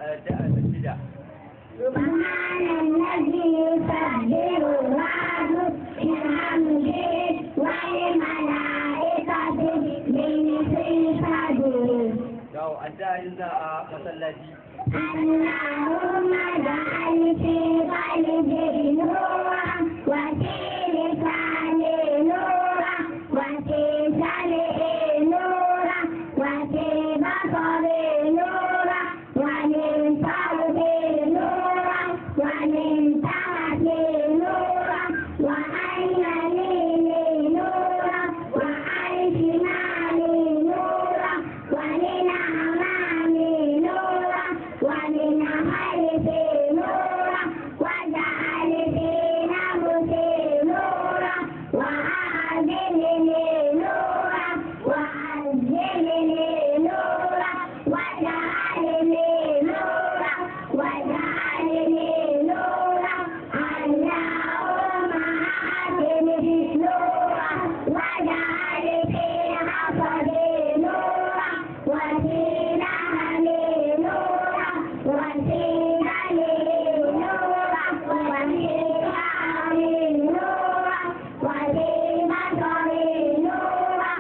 الشدة. سبحان الذي يسبح وحده بحمده والملائكة بصفته. الداعي إذا مسلتي. اللهم اجعل في قلبي نورا وفي لساني نورا وفي سمعي نورا وفي بصري نورا ومن صوتي نورا ومن تحتي نورا وعن يميني نورا وعن شمالي نورا ومن أمامي نورا ومن خلفي نورا واجعل في نفسي نورا وأعزلني نورا وأنزلني نورا واجعلني نورا واجعلني نورا اللهم أعطني نورا واجعل في حصدي نورا وفي نهري نورا وفي دمي نورا وفي شعري نورا وفي بصري نورا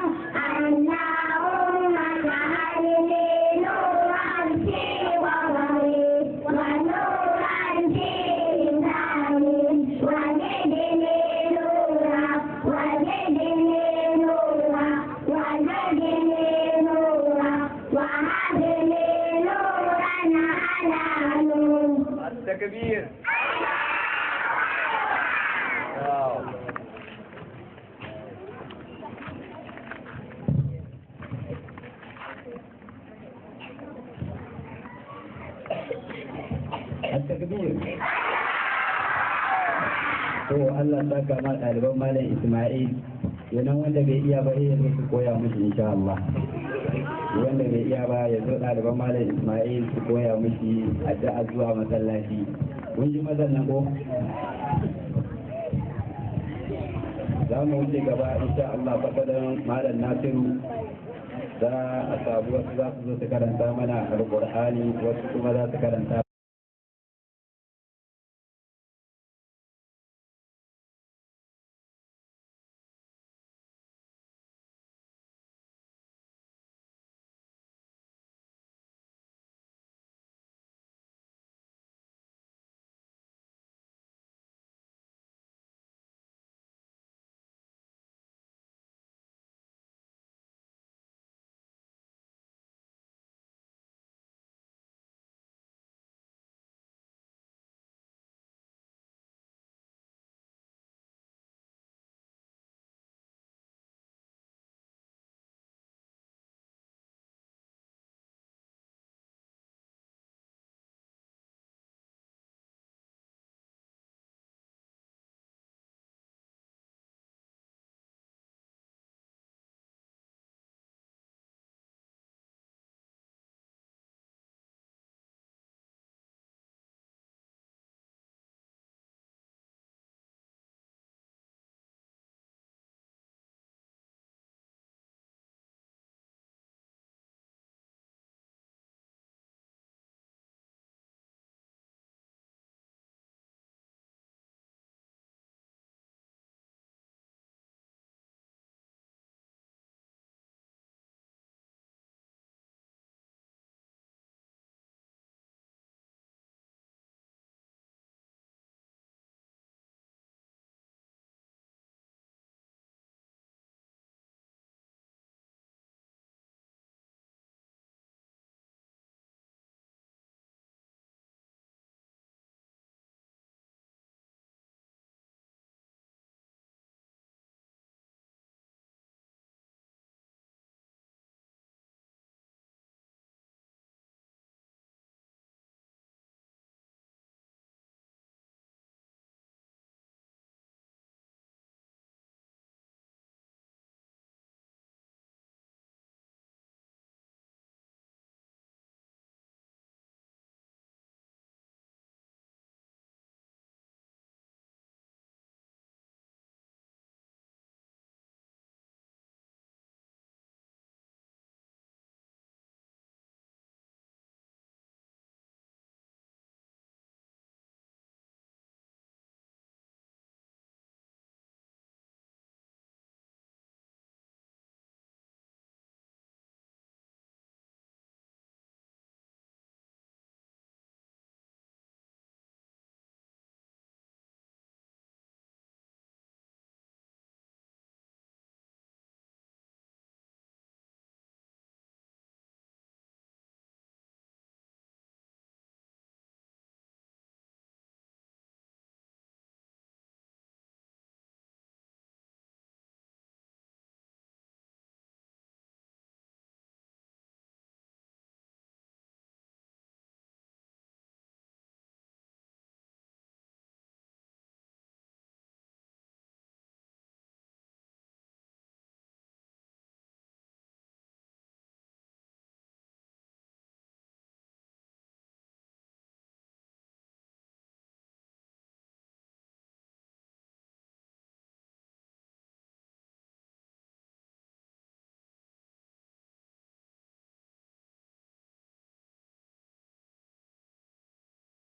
اللهم اجعلني نورا في بصري ونورا في لساني وزدني نورا وزدني نورا وزدني نورا وهب لي نورا على نور. التكبير. التكبير. to Allah saka ma ɗaliban malam Ismail yanan wanda bai iya ba ya zo su koya mushi insha Allah wanda bai iya ba ya zo ɗaliban malam Ismail su koya mushi addu'a zuwa masallaci kun ji mazan nan ko za mu wuce gaba insha Allah fasadan malam Nasiru za a sabu wasu za su zo su karanta mana alƙur'ani wasu kuma za su karanta